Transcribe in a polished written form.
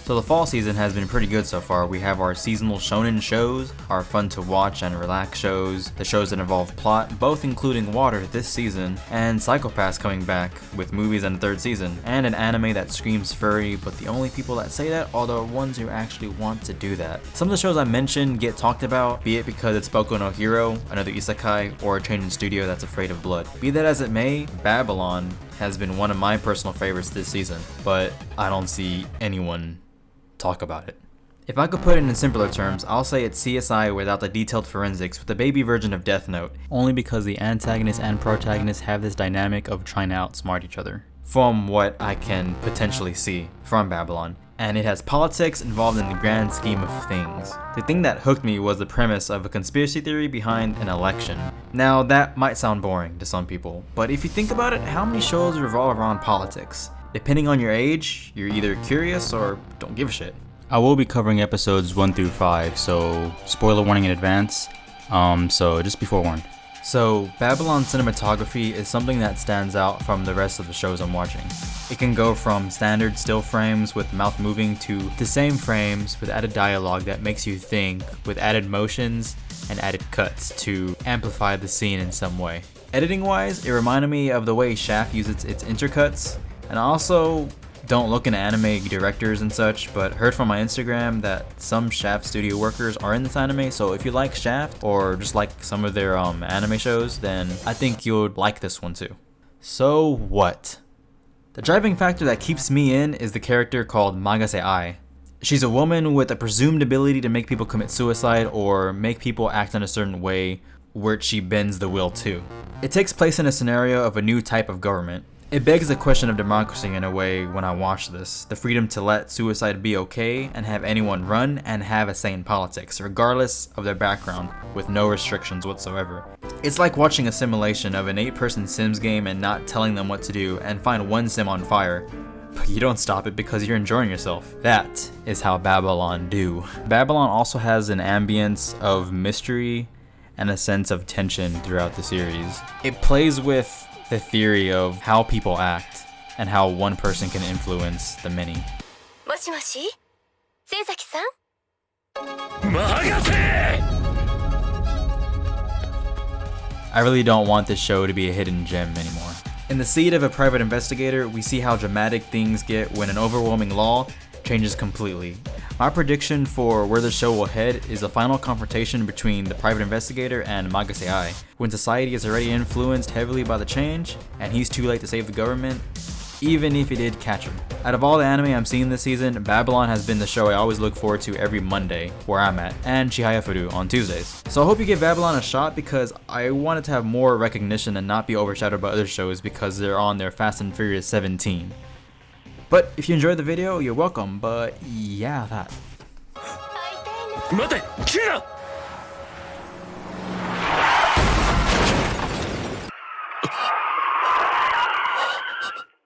So the fall season has been pretty good so far. We have our seasonal shonen shows, our fun to watch and relax shows, the shows that involve plot, both including water this season, and Psycho Pass coming back with movies and a third season, and an anime that screams furry, but the only people that say that are the ones who actually want to do that. Some of the shows I mentioned get talked about, be it because it's Boku no Hero, another isekai, or a training studio that's afraid of blood. Be that as it may, Babylon has been one of my personal favorites this season, but I don't see anyone talk about it. If I could put it in simpler terms, I'll say it's CSI without the detailed forensics with a baby version of Death Note, only because the antagonist and protagonist have this dynamic of trying to outsmart each other, from what I can potentially see from Babylon. And it has politics involved in the grand scheme of things. The thing that hooked me was the premise of a conspiracy theory behind an election. Now that might sound boring to some people, but if you think about it, how many shows revolve around politics? Depending on your age, you're either curious or don't give a shit. I will be covering episodes 1 through 5, so spoiler warning in advance, so just be forewarned. So Babylon cinematography is something that stands out from the rest of the shows I'm watching. It can go from standard still frames with mouth moving to the same frames with added dialogue that makes you think, with added motions and added cuts to amplify the scene in some way. Editing wise, it reminded me of the way Shaft uses its intercuts. And I also don't look into anime directors and such, but heard from my Instagram that some Shaft studio workers are in this anime, so if you like Shaft or just like some of their anime shows, then I think you'll like this one too. So what? The driving factor that keeps me in is the character called Magase Ai. She's a woman with a presumed ability to make people commit suicide or make people act in a certain way, which she bends the will to. It takes place in a scenario of a new type of government. It begs the question of democracy in a way when I watch this. The freedom to let suicide be okay and have anyone run and have a say in politics, regardless of their background, with no restrictions whatsoever. It's like watching a simulation of an 8-person Sims game and not telling them what to do and find one sim on fire, but you don't stop it because you're enjoying yourself. That is how Babylon do. Babylon also has an ambience of mystery and a sense of tension throughout the series. It plays with the theory of how people act and how one person can influence the many. I really don't want this show to be a hidden gem anymore. In the seat of a private investigator, we see how dramatic things get when an overwhelming law changes completely. My prediction for where the show will head is a final confrontation between the private investigator and Magase Ai, when society is already influenced heavily by the change, and he's too late to save the government, even if he did catch him. Out of all the anime I'm seeing this season, Babylon has been the show I always look forward to every Monday, where I'm at, and Chihaya Furu on Tuesdays. So I hope you give Babylon a shot because I want it to have more recognition and not be overshadowed by other shows because they're on their Fast and Furious 17. But if you enjoyed the video, you're welcome, but yeah, that.